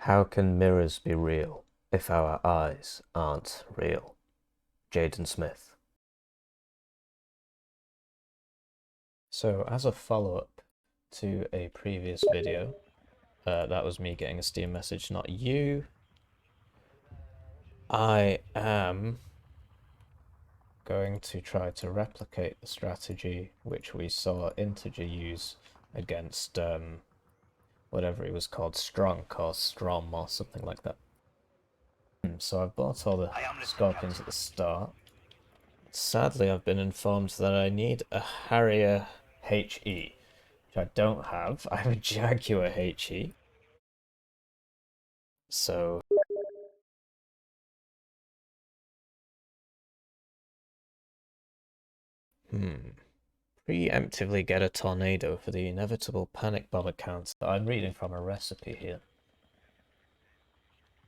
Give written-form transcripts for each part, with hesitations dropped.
How can mirrors be real if our eyes aren't real? Jaden Smith. So, as a follow-up to a previous video, that was me getting a Steam message, not you. I am going to try to replicate the strategy which we saw Integer use against whatever it was called, Strunk or Strom or something like that. So I've bought all the Scorpions at the start. Sadly, I've been informed that I need a Harrier HE, which I don't have. I have a Jaguar HE. So... Preemptively get a tornado for the inevitable panic bomb account. I'm reading from a recipe here.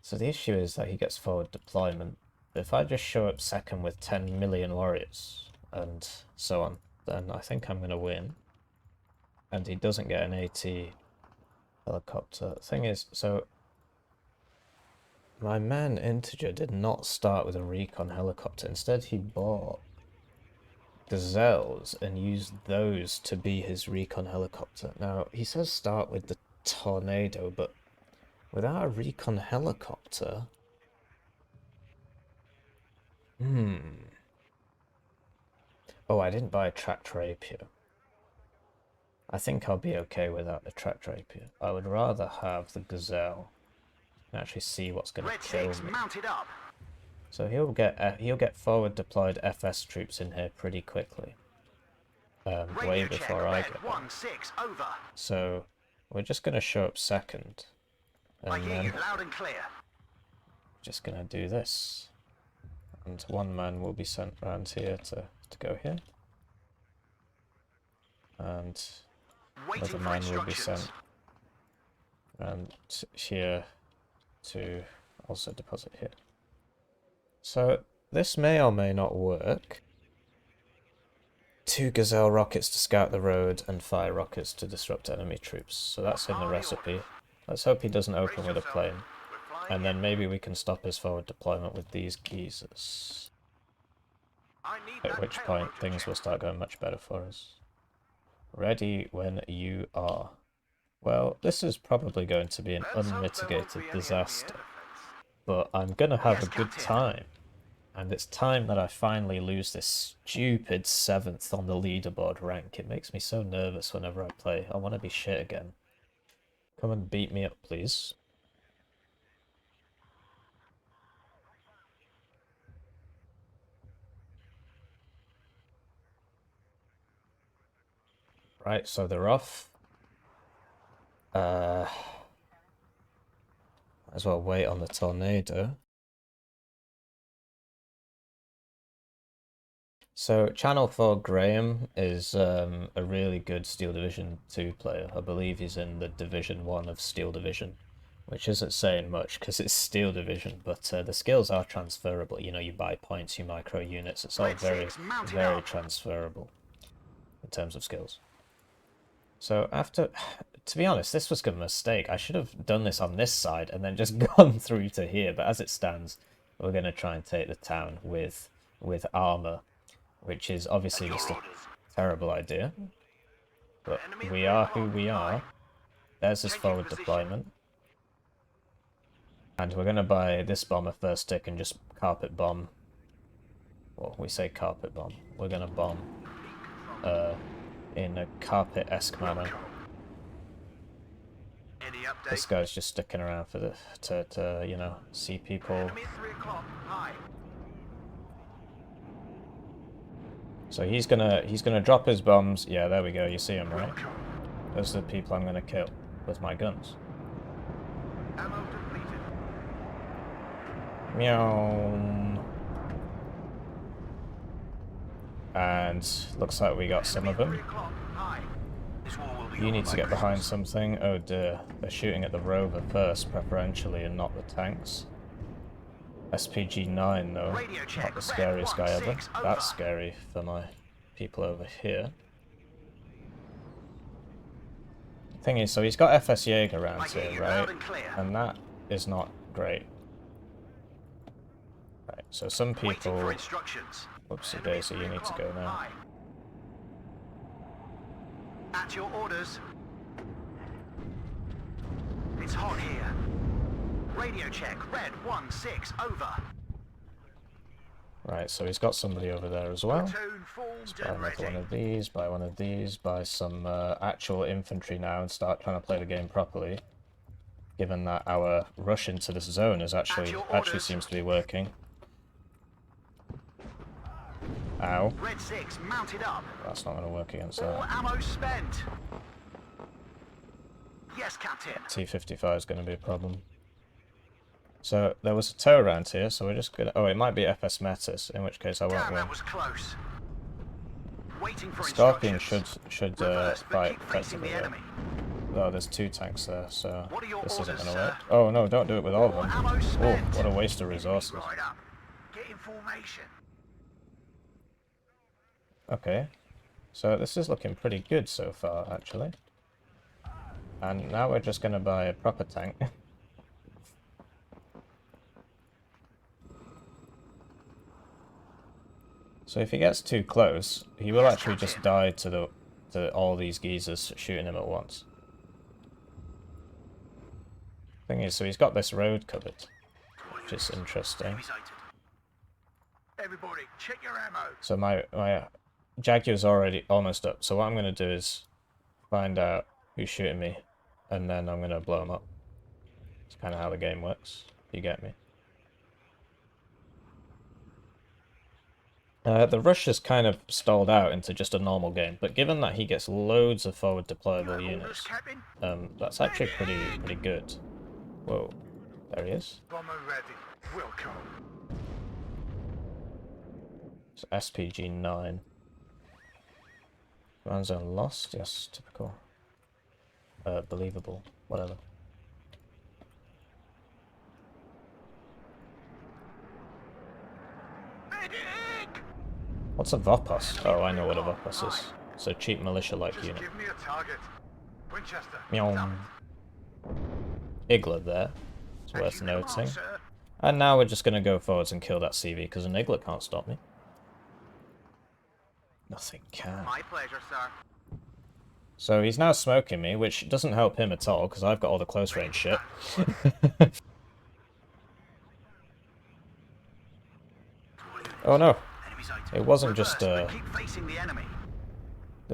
So the issue is that he gets forward deployment. If I just show up second with 10 million warriors, and so on, then I think I'm going to win. And he doesn't get an AT helicopter. Thing is, so my man Integer did not start with a recon helicopter. Instead, he bought gazelles and used those to be his recon helicopter. Now, he says start with the tornado, but without a recon helicopter... Oh, I didn't buy a tracked rapier. I think I'll be okay without the tracked rapier. I would rather have the gazelle and actually see what's going to kill me. So he'll get forward deployed FS troops in here pretty quickly. Way before I get there. So we're just going to show up second. And then just going to do this. And one man will be sent round here to go here. And another man will be sent round here to also deposit here. So this may or may not work. 2 Gazelle rockets to scout the road and fire rockets to disrupt enemy troops. So that's in the recipe. Let's hope he doesn't open with a plane. And then maybe we can stop his forward deployment with these geezers. At which point things will start going much better for us. Ready when you are. Well, this is probably going to be an unmitigated disaster. But I'm gonna have a good time. And it's time that I finally lose this stupid 7th on the leaderboard rank. It makes me so nervous whenever I play. I want to be shit again. Come and beat me up, please. Right, so they're off. Might as well wait on the tornado. So Channel 4 Graham is a really good Steel Division 2 player. I believe he's in the Division 1 of Steel Division, which isn't saying much because it's Steel Division, but the skills are transferable. You know, you buy points, you micro units, it's all very, very transferable in terms of skills. So after, to be honest, this was a mistake. I should have done this on this side and then just gone through to here, but as it stands, we're going to try and take the town with armor, which is obviously just a terrible idea. But we are who we are. There's his forward deployment. And we're going to buy this bomber first tick and just carpet bomb. Well, we say carpet bomb. We're going to bomb in a carpet-esque manner. This guy's just sticking around for the to you know, see people. So he's gonna drop his bombs. Yeah, there we go. You see him, right? Those are the people I'm gonna kill with my guns. Meow. And looks like we got some of them. You need to get behind something. Oh dear, they're shooting at the rover first, preferentially, and not the tanks. SPG-9 though, not the scariest guy ever. That's scary for my people over here. Thing is, so he's got FS Jaeger around here, right? And that is not great. Right, so some people... Whoopsie daisy, you need to go now. At your orders. It's hot here. Radio check, red 1-6, over. Right, so he's got somebody over there as well. Let's buy another one of these, buy one of these, buy some actual infantry now and start trying to play the game properly. Given that our rush into this zone is actually seems to be working. Ow. Red 6 mounted up. That's not going to work against All that. ammo spent. Yes, Captain. T-55 is going to be a problem. So there was a tow around here, so we're just gonna... Oh, it might be FS Metis, in which case I won't win. That was close. Waiting for Scorpion should fight effectively. effectively. Oh, there's 2 tanks there, so this isn't orders, going to work. Oh no, don't do it with all of them. Oh, what a waste of resources. Right up. Get in formation. Okay, so this is looking pretty good so far, actually. And now we're just going to buy a proper tank. So if he gets too close, he will actually just die to all these geezers shooting him at once. Thing is, so he's got this road covered, which is interesting. Everybody, check your ammo. So my Jaguar's already almost up, so what I'm going to do is find out who's shooting me, and then I'm going to blow him up. It's kind of how the game works, you get me. The rush has kind of stalled out into just a normal game, but given that he gets loads of forward deployable units, that's actually pretty good. Whoa, there he is. Bomber ready. Welcome. So SPG 9. Command zone lost, yes, typical. Believable, whatever. What's a Vopos? Oh, I know what a Vopos is. It's a cheap militia-like unit. Give me a target. Winchester. Meow. Igla there. It's worth noting. And now we're just going to go forwards and kill that CV, because an Igla can't stop me. Nothing can. My pleasure, sir. So he's now smoking me, which doesn't help him at all, because I've got all the close range shit. Oh no. It wasn't just, there's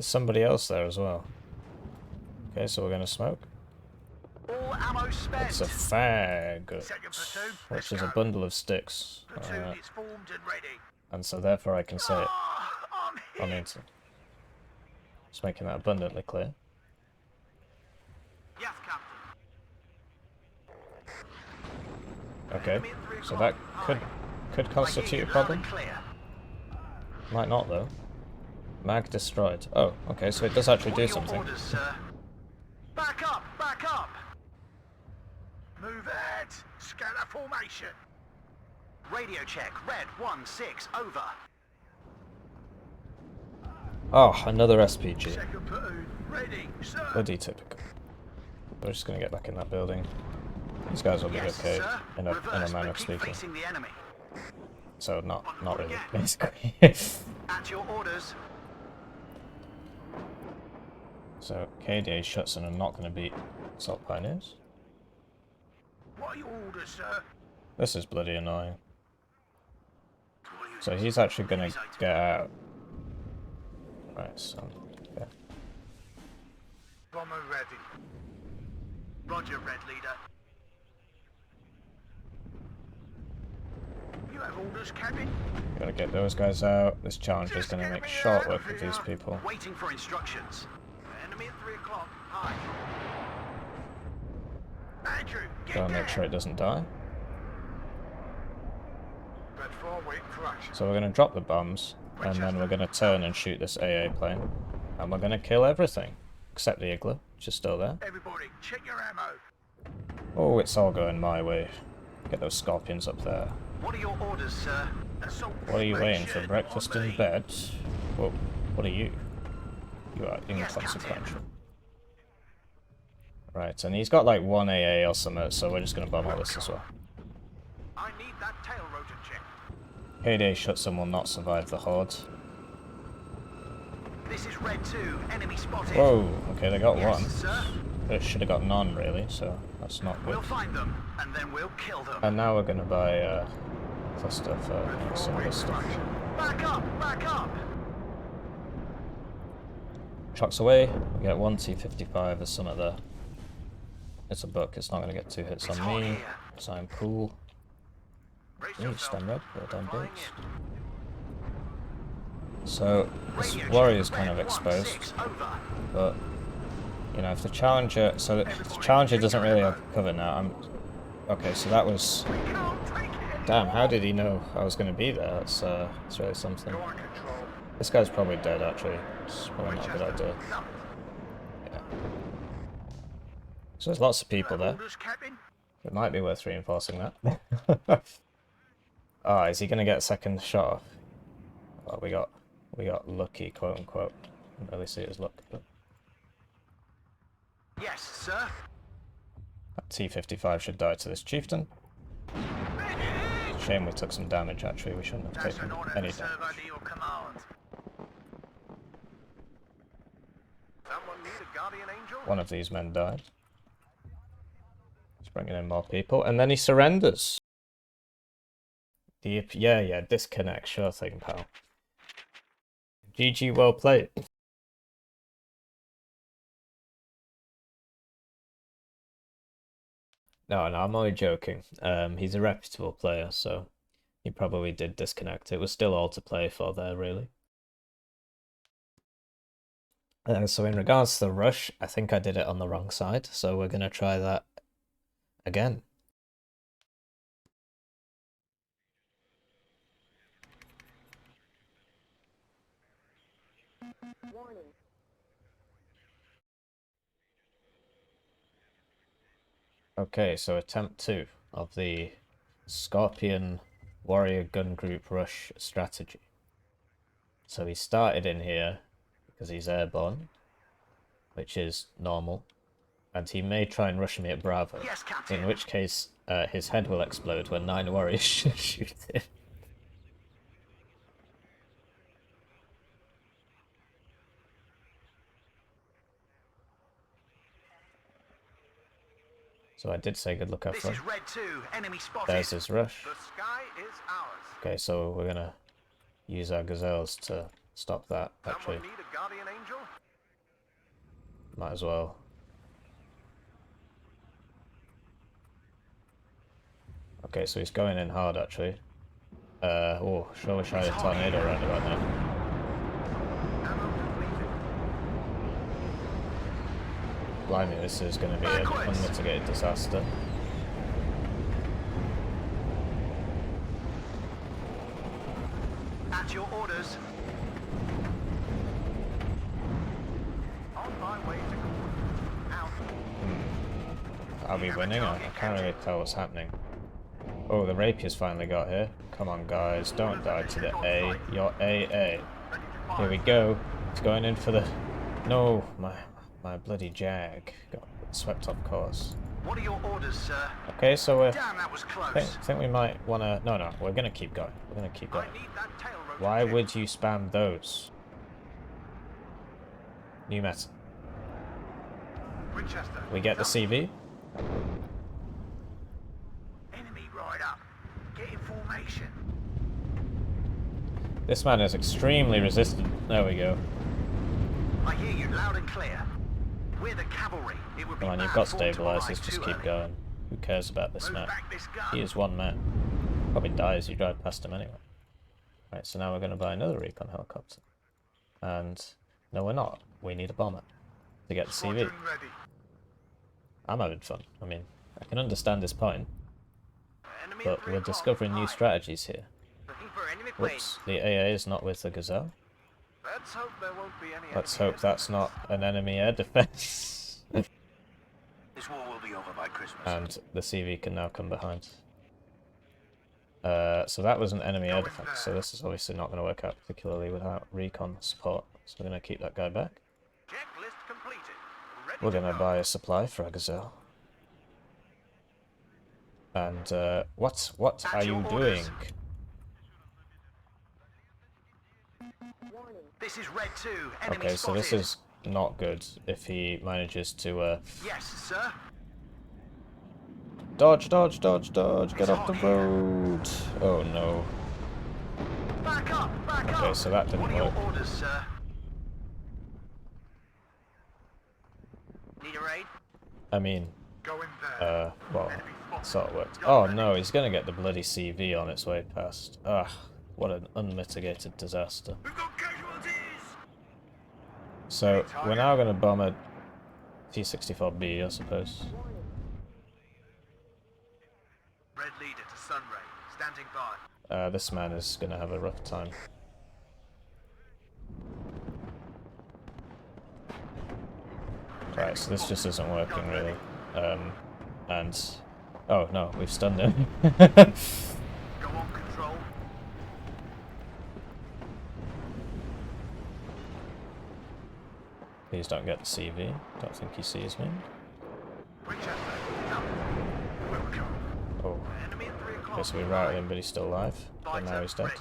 somebody else there as well. Okay, so we're going to smoke. All ammo spent. It's a faggot, which is a bundle of sticks. And so therefore I can say it on the internet. Just making that abundantly clear. Yes, Captain. Okay, so that could constitute a problem. Might not, though. Mag destroyed. Oh, okay, so it does actually do something. Orders, sir? Back up! Back up! Move ahead! Scatter formation! Radio check, red 1-6, over. Oh, another SPG. Second platoon, ready, sir. Bloody typical. We're just gonna get back in that building. These guys will be okay in a manner of speaking. So not really, basically. At your orders. So KDA Schutzen are not going to beat Assault Pioneers. What are your orders, sir? This is bloody annoying. So he's actually going to get out. Right, so yeah. Bomber ready. Roger, Red Leader. You have orders, Captain? Gotta get those guys out. This challenge is going to make short work of these people. Waiting for instructions. Enemy at 3 o'clock. Hi. Andrew, get Gotta make sure it doesn't die. Red 4, waiting for action. So we're going to drop the bombs, and then we're going to turn and shoot this AA plane. And we're going to kill everything, except the Igla, which is still there. Everybody, check your ammo. Oh, it's all going my way. Get those Scorpions up there. What are your orders, sir? What are you waiting for? Breakfast in bed? Whoa, what are you? You are inconsequential. Right, and he's got like 1 AA or something, so we're just going to bomb all this as well. I need that tail rotor check. Payday Schutzen will not survive the horde. This is Red 2, enemy spotted. Whoa, okay, they got Yes, one. sir. They should have got none, really, so that's not good. We'll find them, and then we'll kill them. And now we're going to buy cluster for some of this stuff. Back up, back up! Trucks away, we get 1 T55 as some of the... It's a book, it's not going to get 2 hits on me, so I'm cool. Ooh, stand red, well done, dudes. So, this warrior's kind of exposed, but, you know, if the challenger... So, the challenger doesn't really have cover now. Okay, so that was... Damn, how did he know I was going to be there? That's really something. This guy's probably dead, actually. It's probably not a good idea. Yeah. So there's lots of people there. It might be worth reinforcing that. Ah, is he going to get a second shot off? Well, we got lucky, quote unquote. Didn't really see it as luck, but... Yes, sir. That T55 should die to this chieftain. Shame we took some damage, actually. We shouldn't have taken any damage. One of these men died. He's bringing in more people, and then he surrenders. Yeah, disconnect, sure thing, pal. GG, well played. No, I'm only joking. He's a reputable player, so he probably did disconnect. It was still all to play for there, really. So in regards to the rush, I think I did it on the wrong side, so we're going to try that again. Warning. Okay, so attempt 2 of the Scorpion Warrior Gun Group Rush strategy. So he started in here because he's airborne, which is normal, and he may try and rush me at Bravo, Yes, Captain. in which case his head will explode when 9 warriors shoot him. So I did say good luck, This F1. is Red 2, enemy spotted. There's his rush. The sky is ours. Okay, so we're gonna use our gazelles to stop that, actually. Someone need a guardian angel? Might as well. Okay, so he's going in hard, actually. Oh, sure wish I had a tornado around about now. Ammo completed. Blimey, this is going to be an unmitigated disaster. At your orders. On my way to court. Out. Are we winning? I can't really tell what's happening. Oh, the rapier's finally got here. Come on, guys, don't die to the A. You're AA. Here we go. It's going in for the... No, my bloody Jag got swept off course. What are your orders, sir? Okay, so we're... Damn, that was close. think we might want to... No, we're going to keep going. We're going to keep I going. need that tail rotor Why check. would you spam those? New meta. Winchester. We get the CV. Enemy right up. Get in formation. This man is extremely resistant. There we go. I hear you loud and clear. We're the cavalry. It would be Come on, you've bad got form to stabilizers. arrive Just too keep early. going. Who cares about this Move map? back this gun. He is one man. Probably dies. You drive past him anyway. Right, so now we're going to buy another recon helicopter. And no, we're not. We need a bomber to get the CV. Squadron ready. I'm having fun. I mean, I can understand this point, Enemy but at we're recon. discovering new Aye. strategies here. Looking for enemy planes. Whoops, the AA is not with the Gazelle. Let's hope there won't be any Let's enemy hope that's not an enemy air defense. This war will be over by Christmas. And the CV can now come behind. So that was an enemy air defense, so this is obviously not going to work out particularly without recon support. So we're going to keep that guy back. Checklist completed. Ready We're gonna buy a supply for a gazelle. And what are you doing? This is Red 2. Enemy Okay, so this spotted. is not good if he manages to Yes, sir. dodge, dodge, dodge, dodge, get It's off the hot here. road. Oh no. Back up, back up. Okay, so that didn't What are work. your orders, sir? Need a raid? I mean, Go in there. well, Enemy spotted. sort of worked. Gun Oh ready. no, he's gonna get the bloody CV on its way past. Ugh, what an unmitigated disaster. We've got casualties. So, we're now gonna bomb a T-64B, I suppose. Red leader to Sunray. Standing by. This man is gonna have a rough time. Right, so this just isn't working really. And... Oh no, we've stunned him. Go on, control. Please don't get the CV. Don't think he sees me. Winchester. Up. Where we go? Oh. Enemy at 3 o'clock. Okay, so we routed him, but he's still alive. And now he's dead. Ready.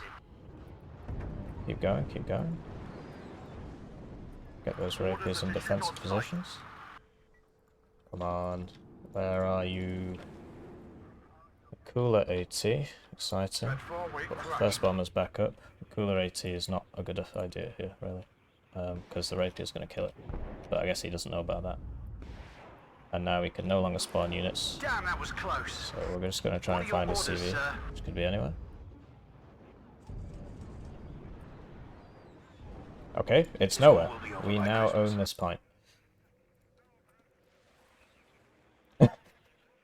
Keep going, keep going. Get those rapiers in defensive positions. Come on. Where are you? Cooler AT. Exciting. Red 4, wait, But crack. first bomber's back up. Cooler AT is not a good idea here, really. Because the rapier's going to kill it. But I guess he doesn't know about that. And now we can no longer spawn units. Damn, that was close. So we're just going to try What and are find your a orders, CV. sir? Which could be anywhere. Okay, it's nowhere. We now own this point.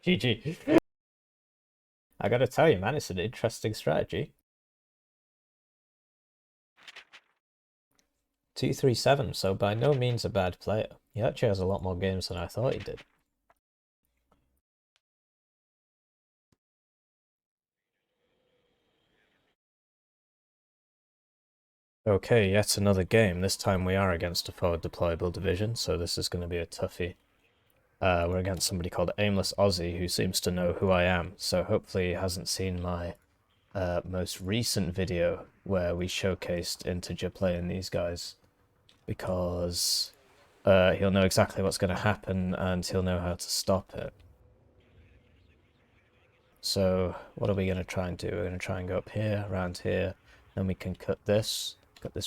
GG. I gotta tell you, man, it's an interesting strategy. 237, so by no means a bad player. He actually has a lot more games than I thought he did. Okay, yet another game. This time we are against a forward deployable division, so this is going to be a toughie. We're against somebody called Aimless Aussie, who seems to know who I am, so hopefully he hasn't seen my most recent video where we showcased integer playing these guys, because he'll know exactly what's going to happen and he'll know how to stop it. So what are we going to try and do? We're going to try and go up here, around here, then we can cut this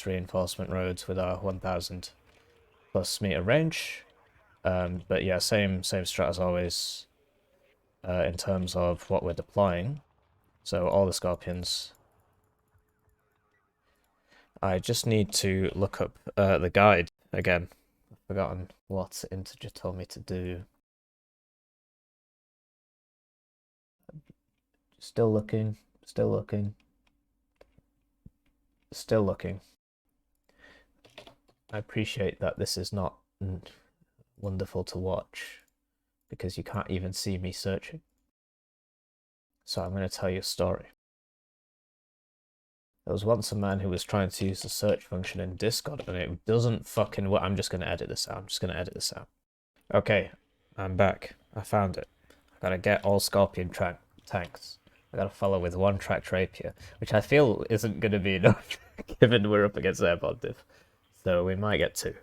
reinforcement roads with our 1000 plus meter range. But yeah, same strat as always in terms of what we're deploying. So all the Scorpions. I just need to look up the guide again. I've forgotten what integer told me to do. Still looking, still looking, still looking. I appreciate that this is not wonderful to watch because you can't even see me searching. So I'm going to tell you a story. There was once a man who was trying to use the search function in Discord and it doesn't fucking work. I'm just going to edit this out. I'm just going to edit this out. Okay, I'm back. I found it. I gotta get all Scorpion tanks. I gotta follow with one tracked rapier, which I feel isn't gonna be enough given we're up against airborne div. So we might get two.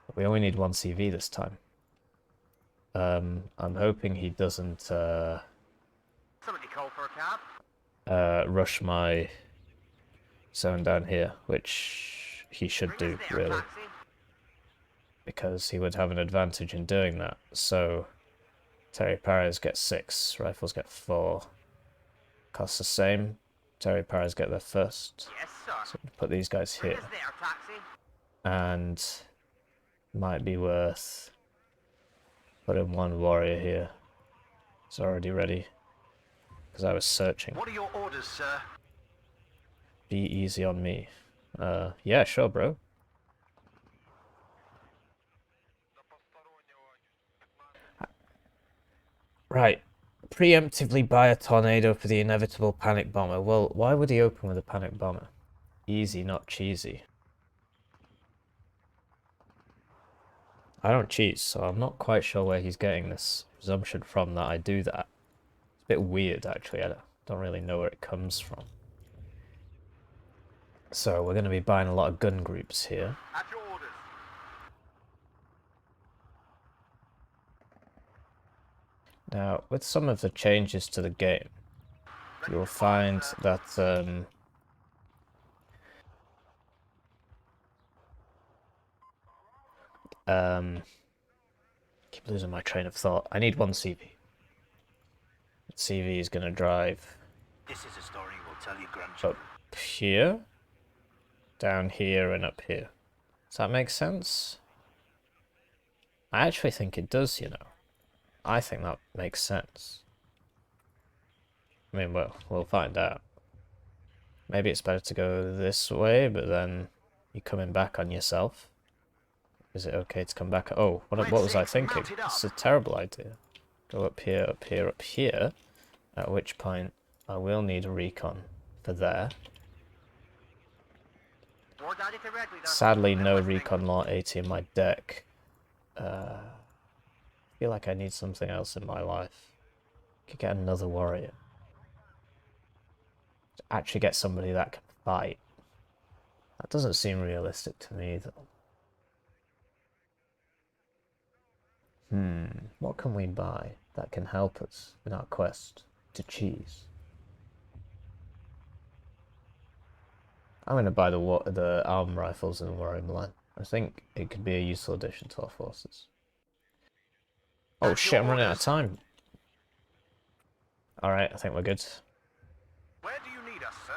But we only need one CV this time. I'm hoping he doesn't Somebody call for a cab. rush my zone down here, which he should do, really. Because he would have an advantage in doing that. So Terry Parras get 6, rifles get 4. Costs the same. Terry Parras get there first. Yes, sir. So put these guys here. And might be worth putting one warrior here. It's already ready. Because I was searching. What are your orders, sir? Be easy on me. Yeah, sure, bro. Right. Preemptively buy a tornado for the inevitable panic bomber. Well, why would he open with a panic bomber? Easy, not cheesy. I don't cheat, so I'm not quite sure where he's getting this presumption from that I do that. It's a bit weird, actually. I don't really know where it comes from. So we're going to be buying a lot of gun groups here. At your orders. Now, with some of the changes to the game, you'll find that keep losing my train of thought. I need one CV. CV is going to drive This is a story we'll tell your grandchildren. up here, down here, and up here. Does that make sense? I actually think it does, you know. I think that makes sense. I mean, well, we'll find out. Maybe it's better to go this way, but then you're coming back on yourself. Is it okay to come back? Oh, what was I thinking? It's a terrible idea. Go up here, up here, up here. At which point, I will need a recon for there. Sadly, no recon law 80 in my deck. I feel like I need something else in my life. Could get another warrior. To actually get somebody that can fight. That doesn't seem realistic to me, though. What can we buy that can help us in our quest to cheese? I'm going to buy the arm rifles in the Warrior line. I think it could be a useful addition to our forces. Oh shit, I'm running out of time. Alright, I think we're good. Where do you need us, sir?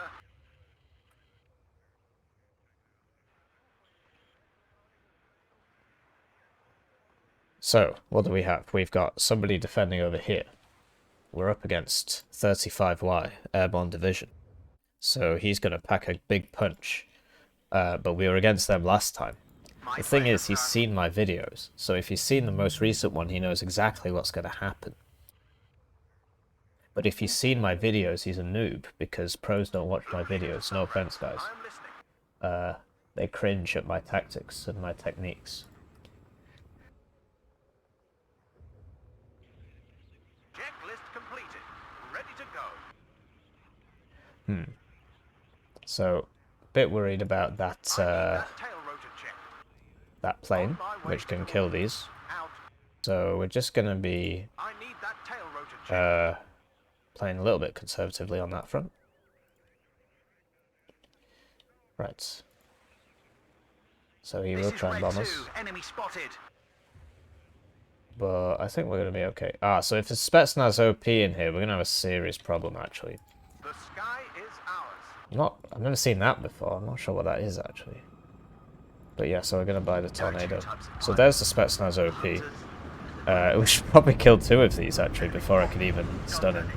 So, what do we have? We've got somebody defending over here. We're up against 35Y Airborne Division. So he's going to pack a big punch. But we were against them last time. The thing is, he's seen my videos. So if he's seen the most recent one, he knows exactly what's going to happen. But if he's seen my videos, he's a noob, because pros don't watch my videos. No offense, guys. They cringe at my tactics and my techniques. Checklist completed. Ready to go. So, a bit worried about that that plane, which can kill these. So we're just going to be playing a little bit conservatively on that front. Right. So he will try and bomb us. Enemy spotted. But I think we're going to be okay. Ah, so if there's Spetsnaz OP in here, we're going to have a serious problem, actually. The sky is ours. I've never seen that before. I'm not sure what that is, actually. But yeah, so we're going to buy the Tornado. So there's the Spetsnaz OP. We should probably kill 2 of these, actually, before I could even stun him.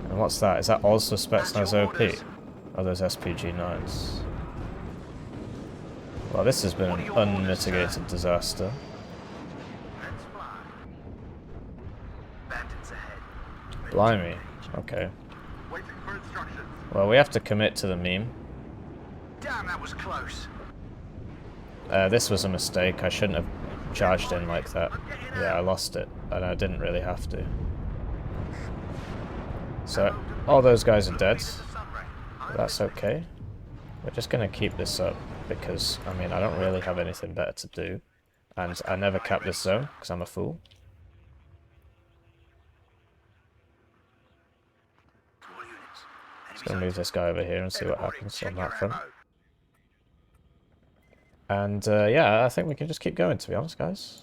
And what's that? Is that also Spetsnaz OP? Oh, there's SPG-9s. Well, this has been an unmitigated disaster. Let's fly. Bandits ahead. Blimey. Okay. Waiting for instructions. Well, we have to commit to the meme. Damn, that was close. This was a mistake. I shouldn't have charged in like that. Yeah, I lost it, and I didn't really have to. So, all those guys are dead. But that's okay. We're just going to keep this up, because, I mean, I don't really have anything better to do. And I never cap this zone, because I'm a fool. Just going to move this guy over here and see what happens on that front. And, yeah, I think we can just keep going, to be honest, guys.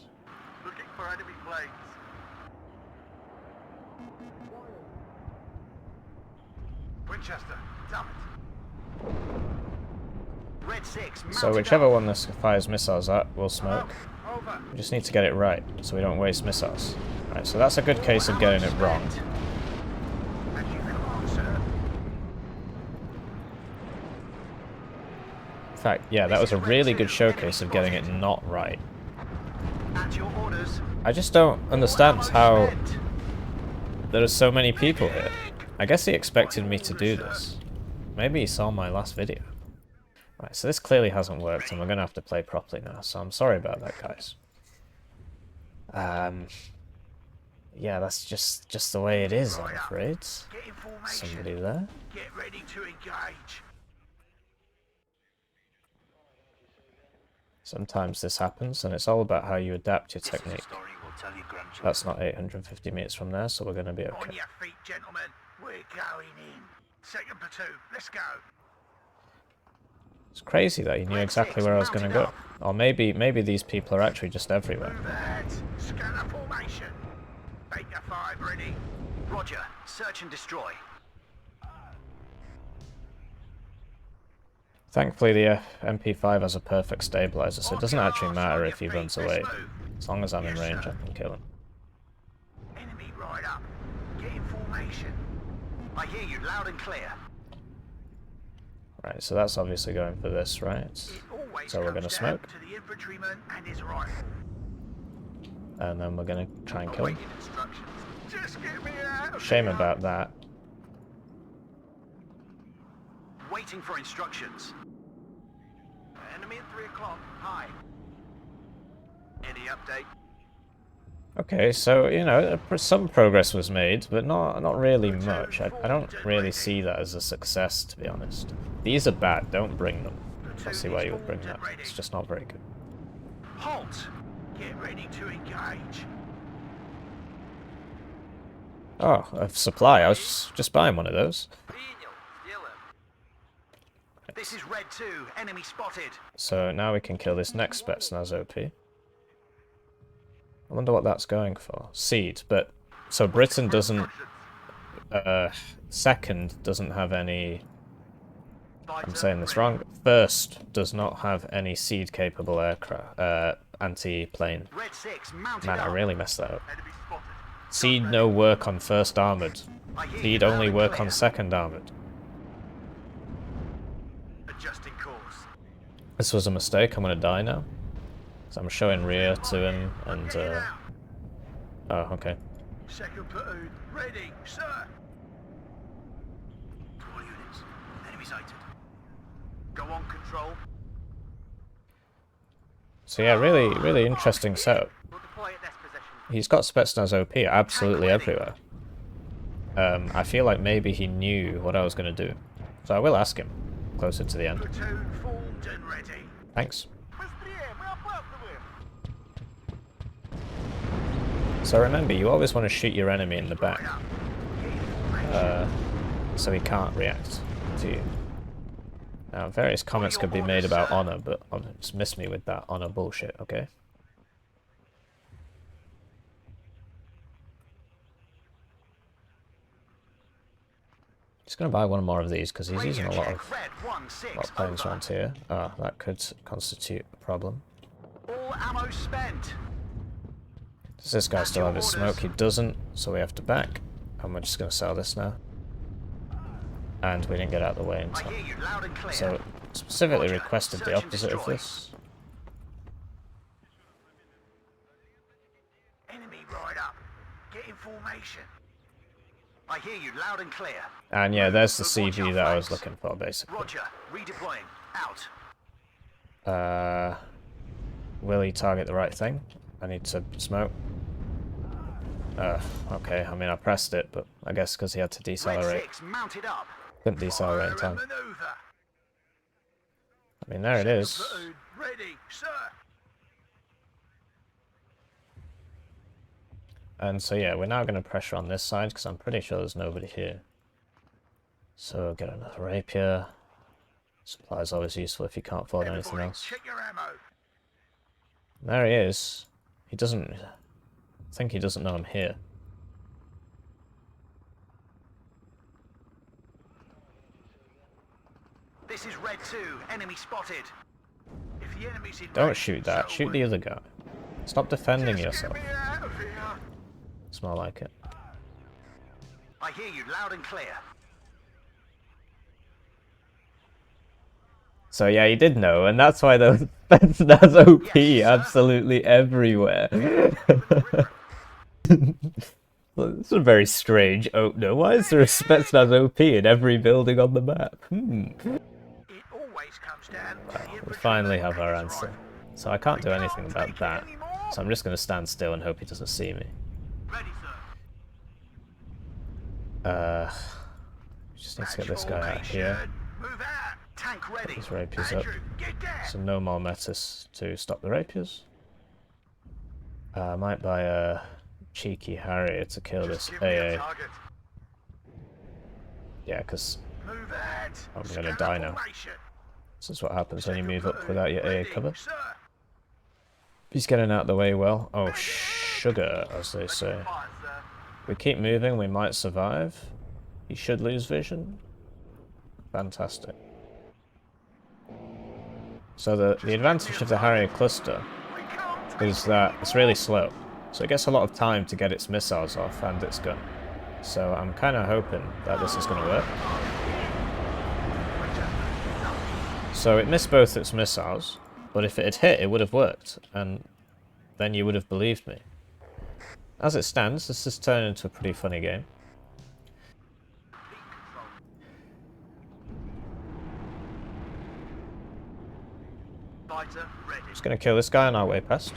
Looking for enemy planes. Winchester, damn it. Red 6, So whichever one this fires missiles at, will smoke. Over. We just need to get it right, so we don't waste missiles. Right, so that's a good case of getting it wrong. As you command, sir. In fact, yeah, that was a really good showcase of getting it not right. At your orders. I just don't understand how there are so many people here. I guess he expected me to do this. Maybe he saw my last video. Right, so this clearly hasn't worked, and we're going to have to play properly now, so I'm sorry about that, guys. Yeah, that's just the way it is, I'm Right up. afraid. Get in formation. Somebody there. Get ready to engage. Sometimes this happens, and it's all about how you adapt your This is a technique. story we'll tell your grandchildren. That's not 850 meters from there, so we're going to be On okay. your feet, gentlemen. We're going in. Second platoon, let's go. It's crazy that he knew exactly where I was going to go. Or maybe these people are actually just everywhere. Move ahead. Scanner formation. Beta 5 ready. Roger. Search and destroy. Thankfully, the MP5 has a perfect stabilizer, so it doesn't actually matter if he runs away. As long as I'm in range, I can kill him. Enemy right up. Get in formation. I hear you loud and clear. Right, so that's obviously going for this, right? It always So we're comes going to down smoke. to the infantryman and his rifle. And then we're going to try and kill him. Awaiting instructions. Just get me out of Shame here. about that. Waiting for instructions. Enemy at 3 o'clock. Hi. Any update? Okay, so, you know, some progress was made, but not really much. I don't really see that as a success, to be honest. These are bad, don't bring them. I see why you would bring that. It's just not very good. Halt! Get ready to engage. Oh, a supply. I was just buying one of those. This is Red 2. Enemy spotted. So now we can kill this next Spetsnaz OP. I wonder what that's going for. Seed, but... So Britain doesn't... second doesn't have any... I'm saying this wrong. First does not have any seed-capable aircraft... anti-plane. Red 6 mounted Man, I up. really messed that up. Enemy spotted. Seed no work on first armoured. I hear you Seed loud only and work clear. on second armoured. Adjusting course. This was a mistake, I'm gonna die now. So I'm showing rear to him, and oh, okay. Second platoon, ready, sir. All units, enemy sighted. Go on, control. So yeah, really interesting setup. We'll deploy at this position. He's got Spetsnaz OP absolutely everywhere. I feel like maybe he knew what I was gonna do. So I will ask him closer to the end. Platoon formed and ready. Thanks. So remember, you always want to shoot your enemy in the back, so he can't react to you. Now, various comments could be made about honor, but just miss me with that honor bullshit, okay? Just gonna buy one more of these because he's using a lot of planes around here. Ah, that could constitute a problem. All ammo spent. Does this guy still have his smoke? He doesn't, so we have to back. And we're just going to sell this now. And we didn't get out of the way in I time. hear you loud and clear. So, specifically Roger. requested the Search and opposite of destroy. this. Enemy right up. Get in formation. I hear you loud and clear. And yeah, there's the But watch CV our that I was flanks. looking for, basically. Roger. Redeploying. Out. Will he target the right thing? I need to smoke. Okay, I mean I pressed it, but I guess because he had to Red decelerate. 6 mounted up. Couldn't decelerate in Fire time. and maneuver. I mean, there it is. Second platoon, ready, sir. And so yeah, we're now going to pressure on this side because I'm pretty sure there's nobody here. So get another rapier. Supply is always useful if you can't afford anything Everybody, else. check your ammo. There he is. He doesn't... I think he doesn't know I'm here. This is Red 2. Enemy spotted. If the enemy's in Don't range, shoot that. so Shoot the other guy. Stop defending Just yourself. Get me out of here. It's more like it. I hear you loud and clear. So yeah, he did know, and that's why those Spetsnaz OP Yes, sir. absolutely everywhere. Well, this is a very strange opener. Why is there a Spetsnaz OP in every building on the map? It always comes down to the We infantryman finally have our and his answer. rifle. So I can't do We anything can't about take it that. anymore. So I'm just going to stand still and hope he doesn't see me. Ready, sir. Just need to get this guy out here. Move out. Tank ready. These rapiers up. Andrew, get down. So no more metas to stop the rapiers. I might buy a cheeky Harrier to kill this Just give me a AA. target. Yeah, because Move out. I'm Scan going to the die now. formation. This is what happens when you Second move up platoon without your AA ready, cover. sir. He's getting out of the way well. Oh, sugar, as they say. Fire, sir. We keep moving, we might survive. He should lose vision. Fantastic. So the advantage of the Harrier cluster We can't is that it's really slow. So it gets a lot of time to get its missiles off and its gun. So I'm kind of hoping that this is going to work. So it missed both its missiles, but if it had hit, it would have worked, and then you would have believed me. As it stands, this has turned into a pretty funny game. Fighter ready. Just going to kill this guy on our way past.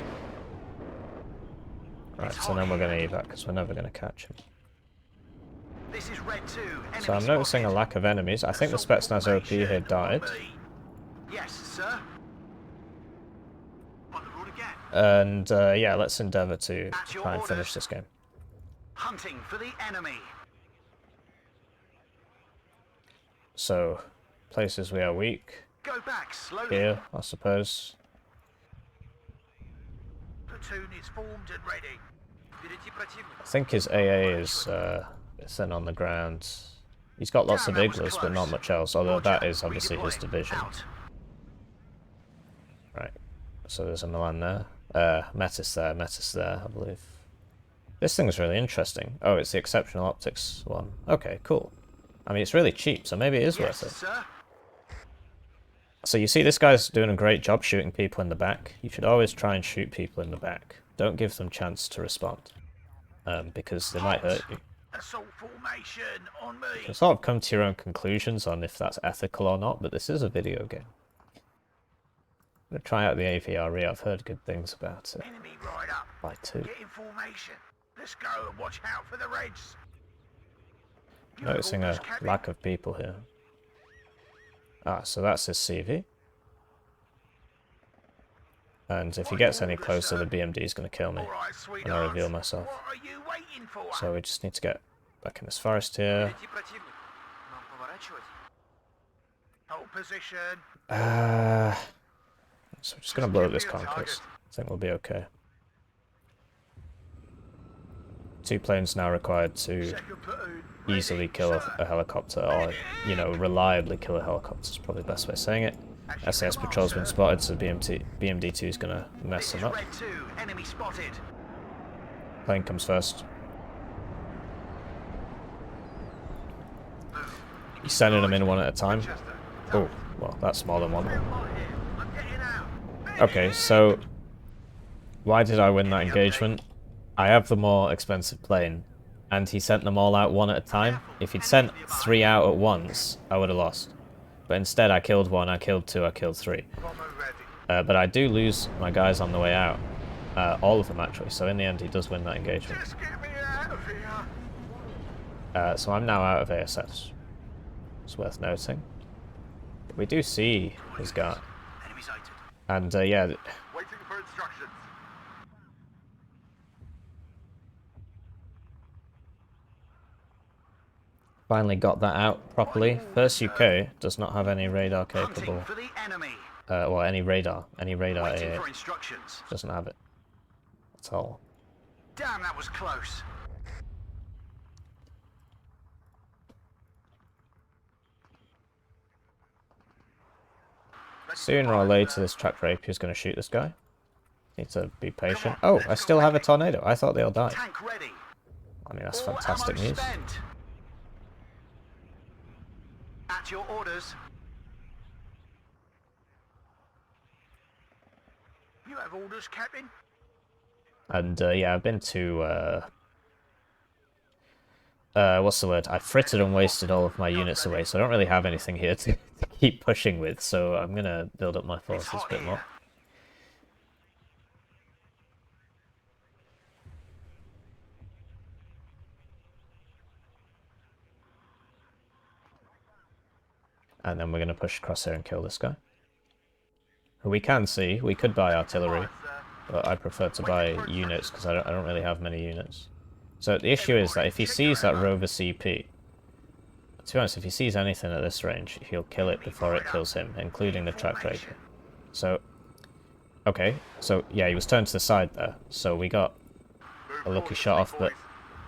Right, so then we're going to evac, because we're never going to catch him. This is Red 2. So I'm noticing a lack of enemies. I think the Spetsnaz OP here died. Yes, sir. On the road again. And yeah, let's endeavour to At your try and orders. finish this game. Hunting for the enemy. So, places we are weak. Go back slowly. Here, I suppose. Platoon is formed and ready. I think his AA is thin on the ground. He's got lots of Damn, that was Iglas, but close. not much else, although that Roger. is obviously his Redeploying. division. Out. Right, so there's a Milan there. Metis there, I believe. This thing's really interesting. Oh, it's the exceptional optics one. Okay, cool. I mean, it's really cheap, so maybe it is Yes, worth it. sir. So you see this guy's doing a great job shooting people in the back. You should always try and shoot people in the back. Don't give them chance to respond. Because they might hurt you. Assault formation on me. You can sort of come to your own conclusions on if that's ethical or not, but this is a video game. I'm going to try out the AVRE, I've heard good things about it. Enemy right up. By two. Get in formation. Let's go and watch out for the Reds. You Noticing have a orders, Captain? lack of people here. Ah, so that's his CV. And if he gets any closer, the BMD is going to kill me. All right, And I sweetheart. reveal myself. What are you waiting for? So we just need to get back in this forest here. Hold position. So we're just going to blow up this conquest. I think we'll be okay. 2 planes now required to Second platoon. easily Ready, kill sir. a helicopter, or, you know, reliably kill a helicopter is probably the best way of saying it. SAS patrol's been spotted, so BMD2 is going to mess This them is up. Red 2. Enemy spotted. Plane comes first. He's sending them in one at a time. Oh, well, that's more than one. I'm getting out. Okay, so why did I win that engagement? I have the more expensive plane, and he sent them all out one at a time. If he'd sent 3 out at once, I would have lost. But instead, I killed 1, I killed 2, I killed 3. Bomber ready. But I do lose my guys on the way out. All of them, actually. So in the end, he does win that engagement. Just get me out of here. So I'm now out of ASS. It's worth noting. But we do see his guy. Enemy sighted. And yeah, Waiting for instructions. finally got that out properly. First UK does not have any radar capable. Hunting for the enemy. Well, any radar Waiting AA for instructions. doesn't have it at all. Damn, that was close. Sooner or later, this track rapier is going to shoot this guy. Need to be patient. Oh, I still have a tornado. I thought they all died. Tank ready. I mean, that's All fantastic ammo news. spent. At your orders. You have orders, Captain? And yeah, I've been to what's the word? I frittered and wasted all of my units away, so I don't really have anything here to keep pushing with. So I'm gonna build up my forces a bit more. And then we're going to push across here and kill this guy. Who we can see. We could buy artillery, but I prefer to buy units because I don't really have many units. So the issue is that if he sees that rover CP, to be honest, if he sees anything at this range, he'll kill it before it kills him, including the track rapier. So, okay, so yeah, he was turned to the side there, so we got a lucky shot off, but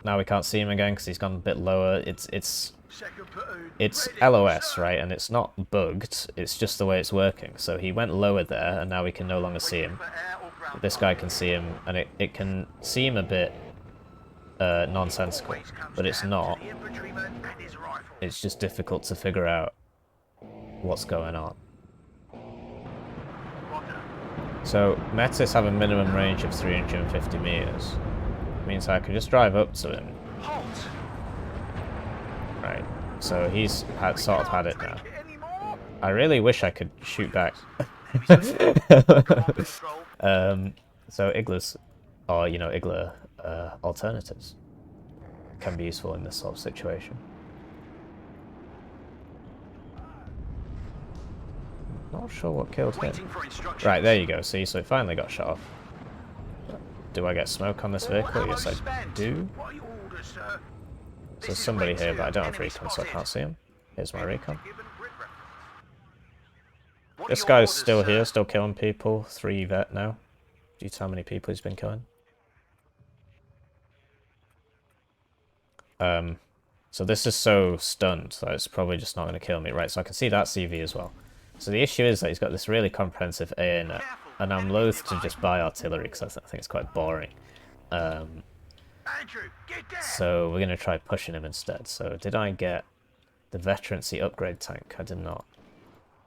now we can't see him again because he's gone a bit lower. It's LOS, right, and it's not bugged, it's just the way it's working. So he went lower there, and now we can no longer see him. This guy can see him, and it can seem a bit nonsensical, but it's not. It's just difficult to figure out what's going on. So Metis have a minimum range of 350 meters. It means I could just drive up to him. Right, so he's sort of had it now. I really wish I could shoot back. So Iglas, or you know, Igla alternatives can be useful in this sort of situation. Not sure what killed him. Right, there you go, see, so he finally got shot off. Do I get smoke on this vehicle? Yes, I do. So there's somebody here, but I don't have recon, so I can't see him. Here's my recon. This guy's still here, still killing people. 3 vet now, due to how many people he's been killing. So this is so stunned that it's probably just not going to kill me. Right, so I can see that CV as well. So the issue is that he's got this really comprehensive AA net, and I'm loath to just buy artillery because I think it's quite boring. So we're going to try pushing him instead. So did I get the veterancy upgrade tank? I did not.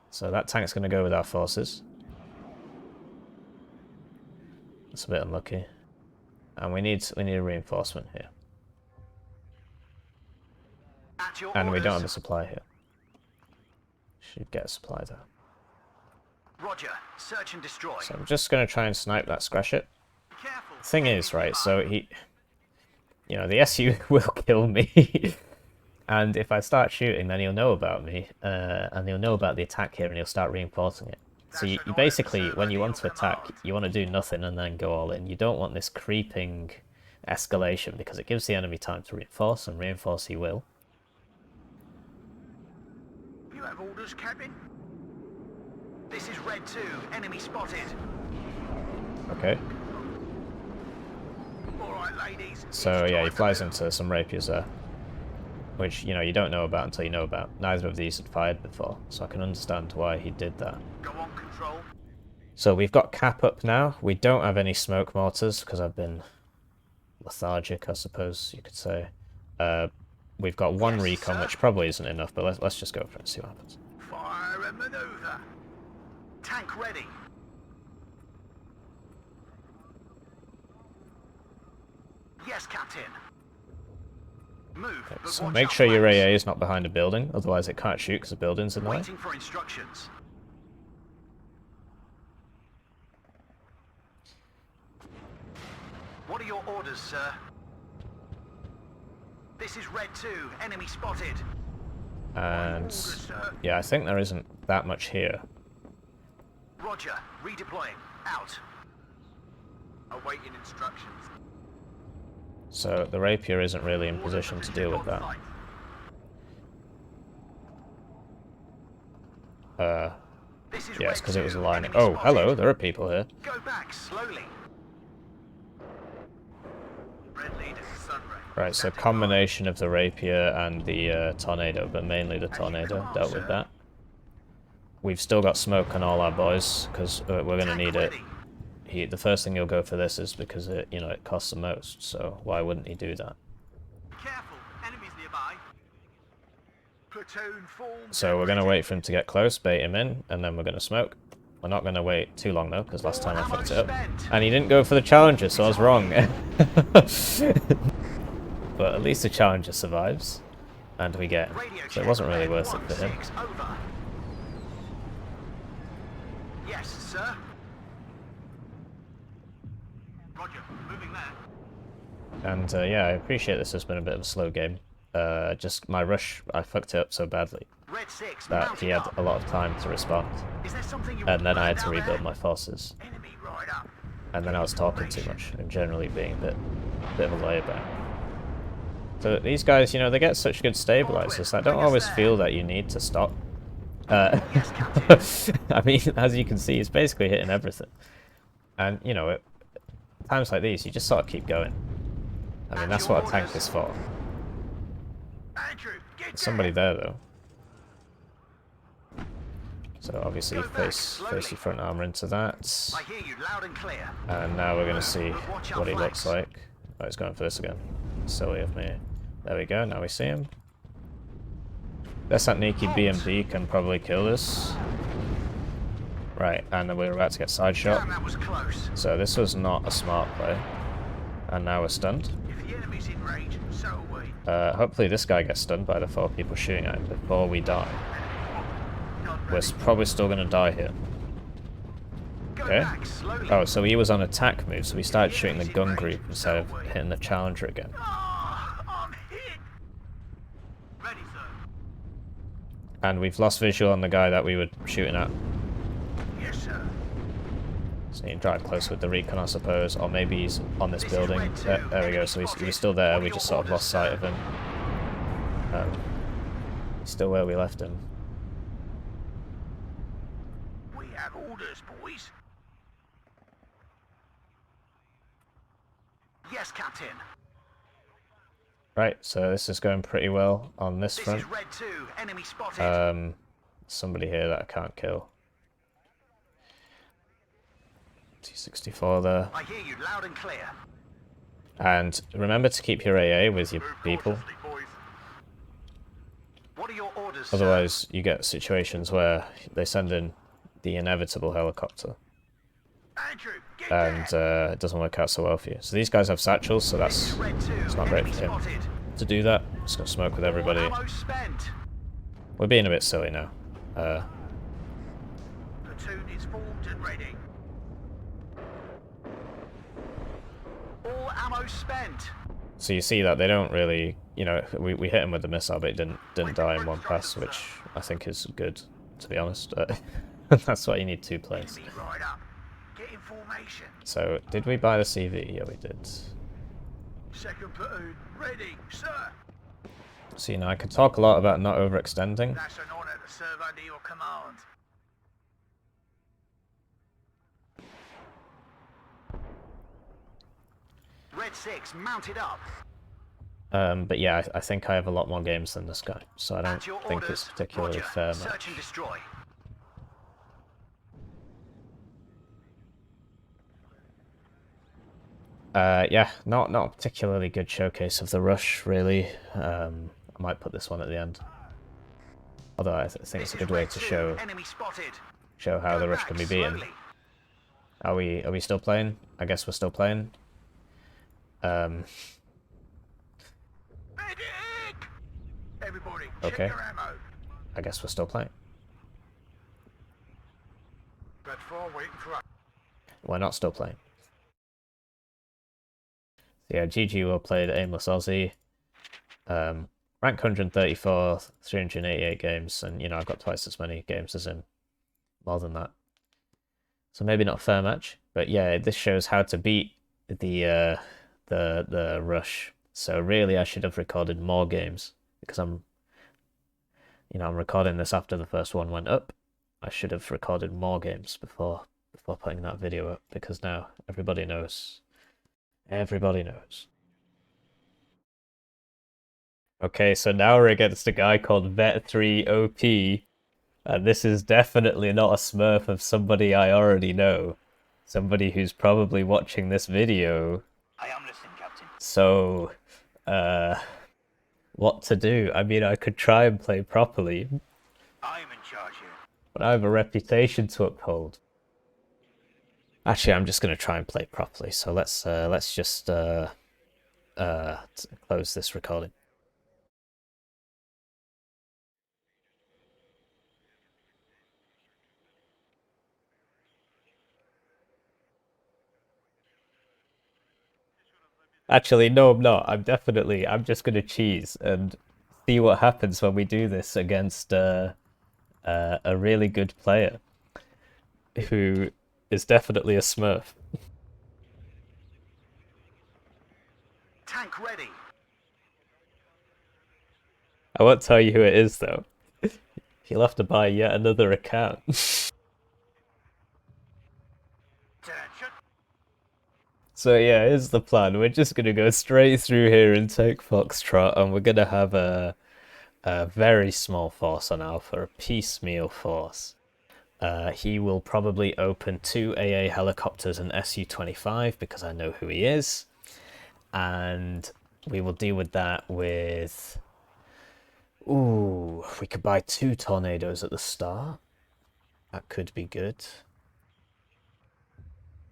So that tank's going to go with our forces. That's a bit unlucky. And we need a reinforcement here. And we don't have a supply here. Should get a supply there. Roger. Search and destroy. So I'm just going to try and snipe that scratch-it. The thing is, right, so he... You know, the SU will kill me. And if I start shooting, then he'll know about me. And he'll know about the attack here, and he'll start reinforcing it. So you basically, when you want to attack, you want to do nothing and then go all in. You don't want this creeping escalation, because it gives the enemy time to reinforce, and reinforce he will. You have orders, Captain? This is Red 2. Enemy spotted. Okay. All right, ladies. So yeah, he flies into some rapiers there, which, you know, you don't know about until you know about. Neither of these had fired before, so I can understand why he did that. Go on, control. So we've got cap up now. We don't have any smoke mortars because I've been lethargic, I suppose you could say. We've got one recon, which probably isn't enough, but let's just go for it and see what happens. Fire and maneuver. Tank ready. Yes, Captain. Move. Okay, but so watch make out, sure your flames. AA is not behind a building, otherwise it can't shoot because the building's in the way. Waiting for instructions. What are your orders, sir? This is Red 2. Enemy spotted. And yeah, I think there isn't that much here. Roger. Redeploying. Out. Awaiting instructions. So the rapier isn't really in position to deal with that. Yes, because it was aligning. Oh, hello, there are people here. Go back slowly. Red leader, Sunray. Right, so combination of the rapier and the tornado, but mainly the tornado dealt with that. We've still got smoke on all our boys, because we're going to need it. The first thing he'll go for this is because it, you know, it costs the most, so why wouldn't he do that? Careful, enemies nearby. Platoon form. So we're going to wait for him to get close, bait him in, and then we're going to smoke. We're not going to wait too long though, because last time I fucked it up. And he didn't go for the Challenger, so I was wrong. But at least the Challenger survives, and we get him. So it wasn't really worth it for him. Yes, sir. Roger, moving there. And yeah, I appreciate this has been a bit of a slow game. just my rush, I fucked it up so badly Red 6, that he had a lot of time to respond. Is there something you And then I had want to rebuild there? my forces. Enemy right up. And then I was talking too much and generally being a bit of a layback. So these guys, you know, they get such good stabilizers. I don't always feel that you need to stop. Yes, Captain. I mean, as you can see, it's basically hitting everything. And, you know, at times like these, you just sort of keep going. I mean, that's what a tank is for. Andrew, get There's somebody there, though. So obviously you face your front armor into that. I hear you loud and clear. And now we're going to see what he looks like. Oh, he's going for this again. Silly of me. There we go, now we see him. This Sneaky BMP can probably kill this. Right, and then we're about to get side shot. Damn, that was close. So this was not a smart play. And now we're stunned. If the enemy's in range, so are we. Hopefully this guy gets stunned by the 4 people shooting at him before we die. We're probably still going to die here. Okay. Oh, so he was on attack move, so we started shooting the gun group instead of hitting the challenger again. I'm hit. Ready, sir. And we've lost visual on the guy that we were shooting at. Yes, sir. So you can drive close with the recon, I suppose, or maybe he's on this building. There we go, so he's still there, we just sort of lost sight of him. He's still where we left him. We have orders, boys. Yes, Captain. Right, so this is going pretty well on this front. This is Red 2, enemy spotted. Somebody here that I can't kill. T64 there. I hear you loud and clear. And remember to keep your AA with your people. What are your orders, Otherwise, you get situations where they send in the inevitable helicopter. Andrew, get And it doesn't work out so well for you. So these guys have satchels, so that's it's not great for him to do that. Just gonna smoke with everybody. Ammo spent. We're being a bit silly now. Platoon is formed and ready. All ammo spent. So you see that they don't really, you know, we hit him with the missile, but it didn't die in one pass, which I think is good, to be honest. That's why you need 2 planes. Enemy right up. Get in formation. So, did we buy the CV? Yeah, we did. Second platoon, ready, sir. So, you know, I could talk a lot about not overextending. That's an honor to serve under your command. Red 6, mounted up. But yeah, I think I have a lot more games than this guy, so I don't At your think orders. it's particularly Roger. fair Search match. and destroy. Yeah, not a particularly good showcase of the rush, really. I might put this one at the end. Although I think it's a good way to show how the rush can be beaten. Are we still playing? I guess we're still playing. Medic! Everybody, check Okay. your ammo. I guess we're still playing. Red 4 waiting for us. We're not still playing. So yeah, GG well played, Aimless Aussie. Rank 134, 388 games, and you know I've got twice as many games as him. More than that. So maybe not a fair match, but yeah, this shows how to beat the rush. So really I should have recorded more games, because I'm recording this after the first one went up. I should have recorded more games before putting that video up, because now everybody knows. Everybody knows. Okay, so now we're against a guy called Vet3OP, and this is definitely not a smurf of somebody I already know. Somebody who's probably watching this video. I am listening, Captain. So, what to do? I mean, I could try and play properly, I am in charge here. but I have a reputation to uphold. Actually, I'm just going to try and play properly, so let's just close this recording. Actually, no, I'm not. I'm just gonna cheese and see what happens when we do this against a really good player who is definitely a Smurf. Tank ready. I won't tell you who it is though. You'll have to buy yet another account. Attention. So yeah, here's the plan. We're just gonna go straight through here and take Foxtrot, and we're gonna have a very small force on Alpha, a piecemeal force. He will probably open 2 AA helicopters and Su-25 because I know who he is, and we will deal with that with... Ooh, we could buy 2 tornadoes at the start. That could be good.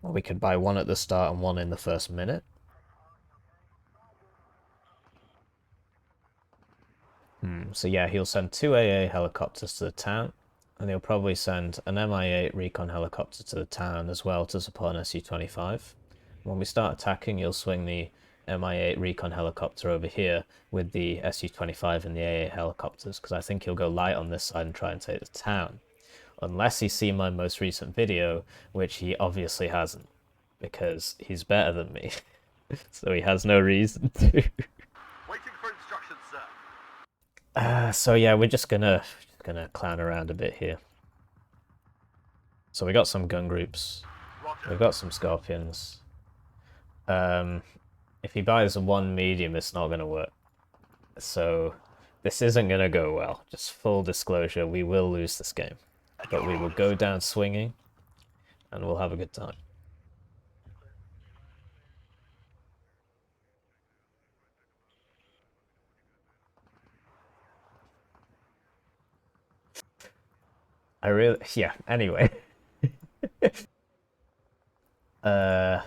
Or we could buy 1 at the start and 1 in the first minute. So yeah, he'll send 2 AA helicopters to the town, and he'll probably send an Mi-8 recon helicopter to the town as well to support an Su-25. When we start attacking, you'll swing the Mi-8 recon helicopter over here with the Su-25 and the AA helicopters, because I think he'll go light on this side and try and take the town. Unless he's seen my most recent video, which he obviously hasn't, because he's better than me. So he has no reason to. Waiting for instructions, sir. So yeah, we're just gonna clown around a bit here. So we got some gun groups. Roger. We've got some Scorpions. If he buys a 1 medium, it's not gonna work. So this isn't gonna go well. Just full disclosure, we will lose this game. But we will go down swinging, and we'll have a good time. Yeah, anyway. How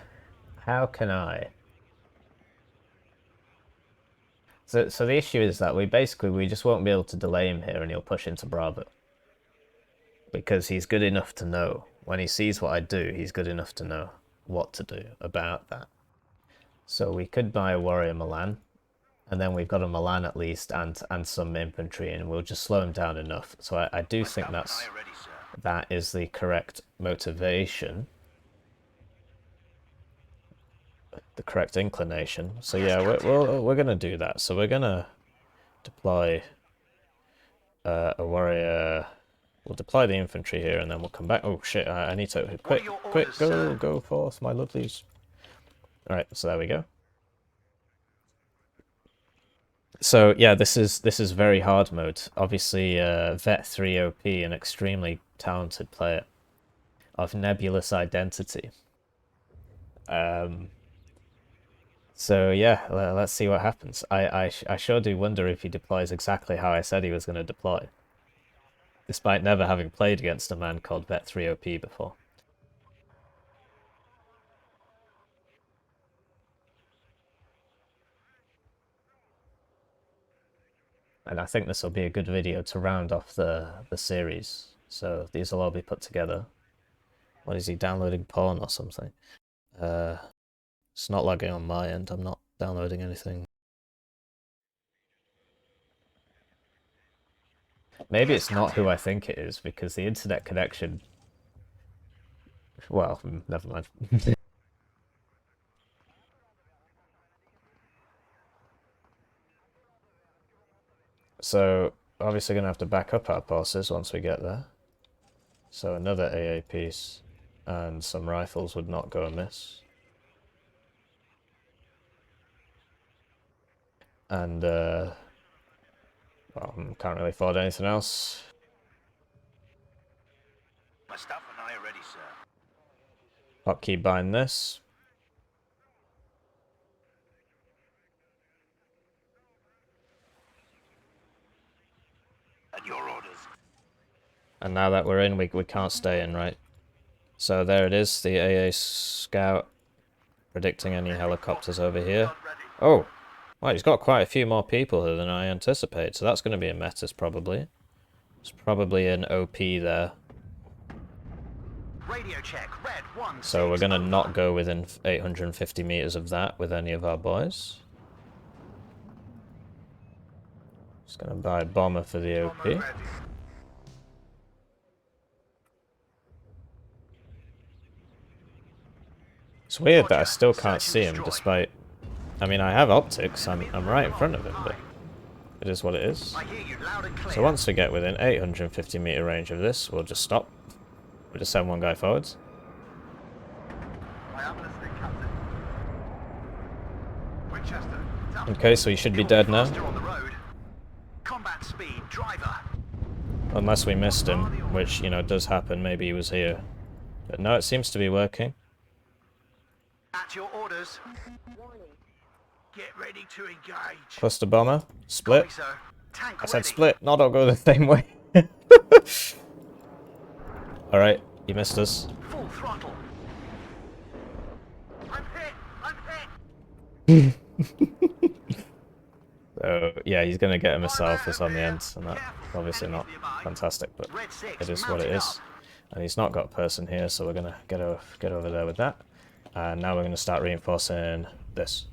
can I? So the issue is that we just won't be able to delay him here, and he'll push into Bravo. Because he's good enough to know. When he sees what I do, he's good enough to know what to do about that. So we could buy a Warrior Milan, and then we've got a Milan at least, and some infantry, and we'll just slow him down enough. So I do think that is the correct motivation. The correct inclination. So yeah, we're gonna do that. So we're gonna deploy a warrior. We'll deploy the infantry here, and then we'll come back. Oh shit! I need to quick, go forth, my lovelies. All right, so there we go. So yeah, this is very hard mode. Obviously, Vet 3 OP, an extremely talented player of nebulous identity. So yeah, let's see what happens. I sure do wonder if he deploys exactly how I said he was going to deploy, despite never having played against a man called Vet 3 OP before. And I think this will be a good video to round off the series. So these will all be put together. What is he downloading porn or something? It's not lagging on my end. I'm not downloading anything. Maybe it's not who I think it is, because the internet connection... Well, never mind. So, obviously going to have to back up our forces once we get there. So another AA piece and some rifles would not go amiss. And, well, can't really afford anything else. My stuff and I are ready, sir. Hotkey bind this. At your orders. And now that we're in, we can't stay in, right? So there it is, the AA scout predicting any helicopters over here. Oh! Well, he's got quite a few more people here than I anticipate, so that's going to be a Metis probably. It's probably an OP there. Radio check, red 1. So we're gonna not go within 850 meters of that with any of our boys. Just gonna buy a bomber for the OP. It's weird that I still can't see him despite... I mean, I have optics, I'm right in front of him, but it is what it is. So once we get within 850 meter range of this, we'll just stop. We'll just send one guy forwards. Okay, so he should be dead now. Unless we missed him, which, you know, does happen. Maybe he was here. But no, it seems to be working. At your orders. Get ready to engage. Cluster bomber. Split. I said split, not all go the same way. Alright, he missed us. Full throttle. I'm hit. So, yeah, he's going to get a missile fist on the end, and that's obviously not fantastic, but it is what it is. And he's not got a person here, so we're going to get over there with that. And now we're going to start reinforcing this.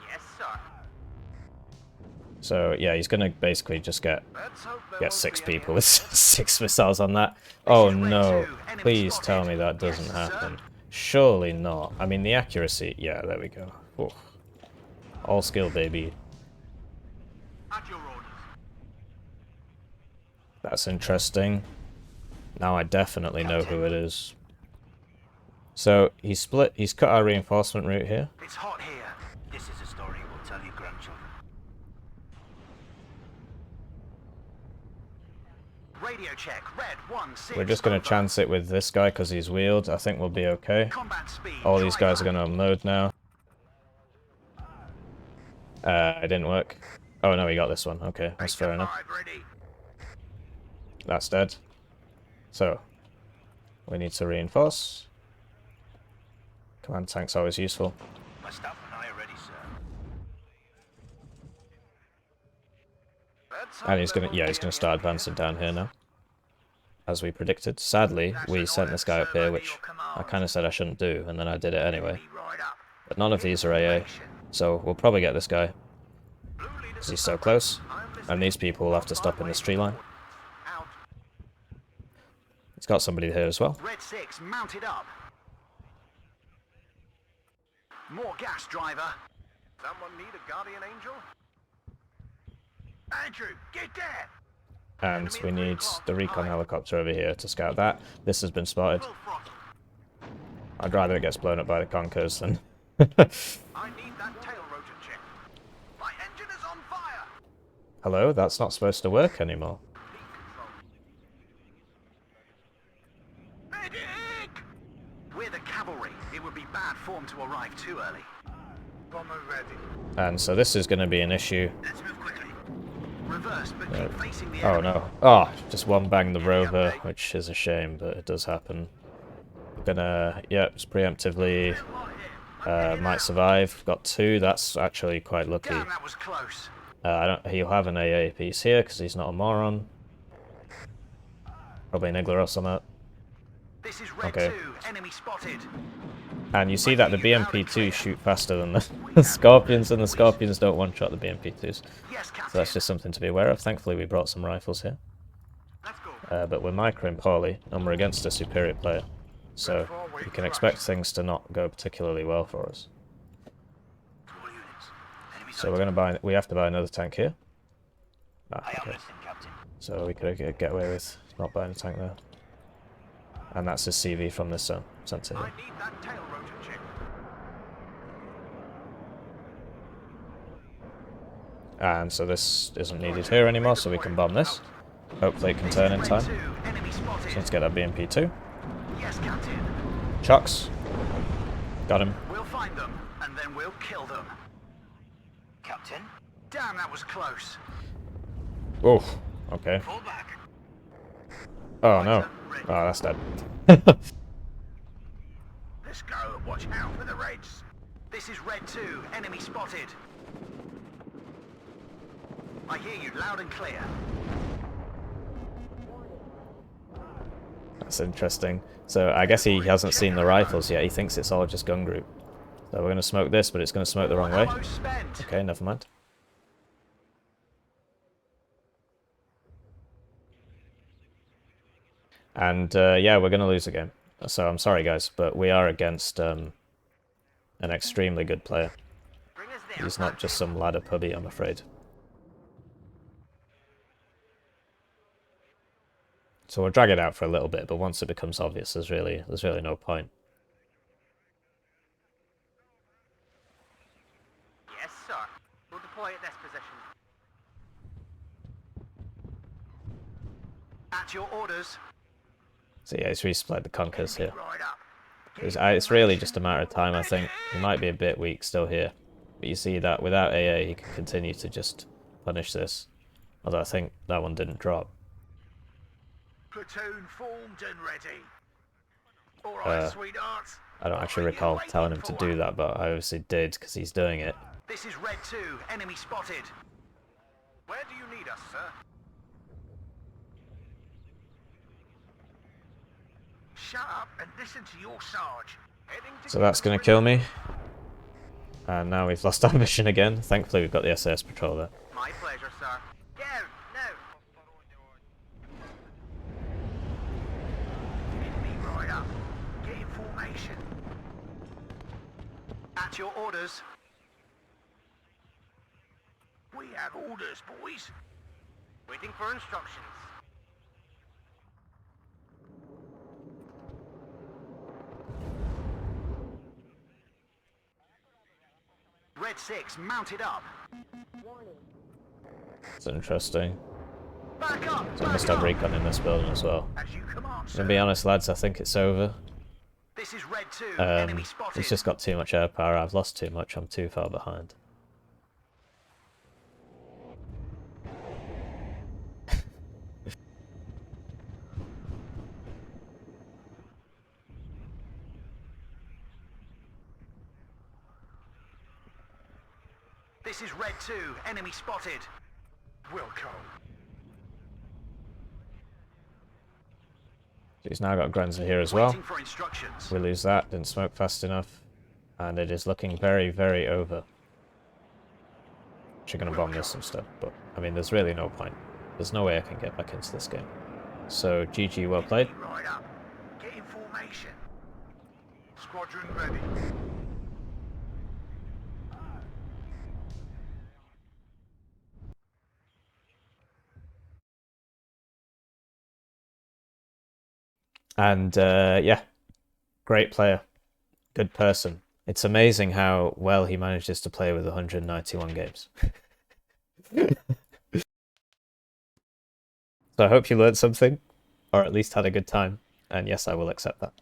Yes, sir. So, yeah, he's going to basically just get 6 people with 6 missiles on that. Oh no, please tell me that doesn't happen. Surely not. I mean, the accuracy... Yeah, there we go. Oof. All skill, baby. That's interesting. Now I definitely know who it is. So, he's cut our reinforcement route here. It's hot here. This is a story we'll tell your grandchildren. Radio check, red 1-6. We're just going to chance it with this guy because he's wheeled. I think we'll be okay. All these guys are going to unload now. It didn't work. Oh no, we got this one. Okay, that's fair enough. That's dead. So, we need to reinforce. Command tank's always useful. My staff and I are ready, sir. And he's gonna start advancing down here now. As we predicted. Sadly, we sent this guy up here, which I kind of said I shouldn't do, and then I did it anyway. But none of these are AA, so we'll probably get this guy. Because he's so close, and these people will have to stop in this tree line. He's got somebody here as well. Red 6 mounted up. More gas, driver. Someone need a guardian angel? Andrew, get there! And we need the recon helicopter over here to scout that. This has been spotted. I'd rather it gets blown up by the Conkers than... I need that tail rotor check. My engine is on fire! Hello? That's not supposed to work anymore. We're the cavalry. It would be bad form to arrive too early. Bomber ready. And so this is going to be an issue. Let's move quickly. Reverse, but keep facing the Oh enemy. no. Oh, just one bang the rover, which is a shame, but it does happen. We're gonna, yeah, just preemptively, might survive. We've got 2, that's actually quite lucky. Damn, that was close. He'll have an AA piece here, because he's not a moron. Probably Niggler or something. This is red Okay. 2, enemy spotted. And you see that the BMP2s shoot faster than the Scorpions, and the Scorpions don't one-shot the BMP2s. Yes, Captain. So that's just something to be aware of. Thankfully we brought some rifles here. Let's go. But we're microing poorly, and we're against a superior player. So you can expect things to not go particularly well for us. All units. Enemy So we're gonna we have to buy another tank here. Ah, I am okay. listening, Captain. So we could get away with not buying a tank there. And that's his CV from this center I here. need that tail rotor check. And so this isn't needed here anymore, so we can bomb this. Hopefully it can turn in time. Enemy spotted. So let's get that BMP2. Yes, Captain. Chucks. Got him. We'll find them, and then we'll kill them. Captain? Damn, that was close. Oof. Okay. Pull back. Oh no. Oh, that's dead. Let's go. Watch out for the Reds. This is red 2. Enemy spotted. I hear you loud and clear. That's interesting. So I guess he hasn't seen the rifles yet. He thinks it's all just gun group. So we're going to smoke this, but it's going to smoke the wrong way. Okay, never mind. And yeah, we're going to lose again. So I'm sorry, guys, but we are against an extremely good player. He's not just some ladder pubby, I'm afraid. So we'll drag it out for a little bit, but once it becomes obvious, there's really no point. Yes, sir. We'll deploy at this position. At your orders. So yeah, he's resupplied the Conkers here. It's really just a matter of time, I think. He might be a bit weak still here. But you see that without AA, he can continue to just punish this. Although I think that one didn't drop. Platoon formed and ready. All right, sweethearts. I don't actually recall telling him to do that, but I obviously did because he's doing it. This is Red 2, enemy spotted. Where do you need us, sir? Shut up and listen to your sarge. So that's going to kill me. And now we've lost our mission again. Thankfully we've got the SAS patrol there. My pleasure, sir. Go, no. Enemy right up. Get in formation. At your orders. We have orders, boys. Waiting for instructions. Red 6 mounted up. It's interesting. Back up. So I must have recon in this building as well. As you command, To be honest, lads, I think it's over. This is Red 2, enemy spotted. He's just got too much air power. I've lost too much. I'm too far behind. This is Red 2, enemy spotted. Wilco. He's now got Grenzer here as well. Waiting for instructions. We lose that, didn't smoke fast enough. And it is looking very, very over. Actually going to bomb this and stuff, but I mean, there's really no point. There's no way I can get back into this game. So, GG, well played. Right up. Get in formation. Squadron ready. And yeah, great player, good person. It's amazing how well he manages to play with 191 games. So I hope you learned something, or at least had a good time. And yes, I will accept that.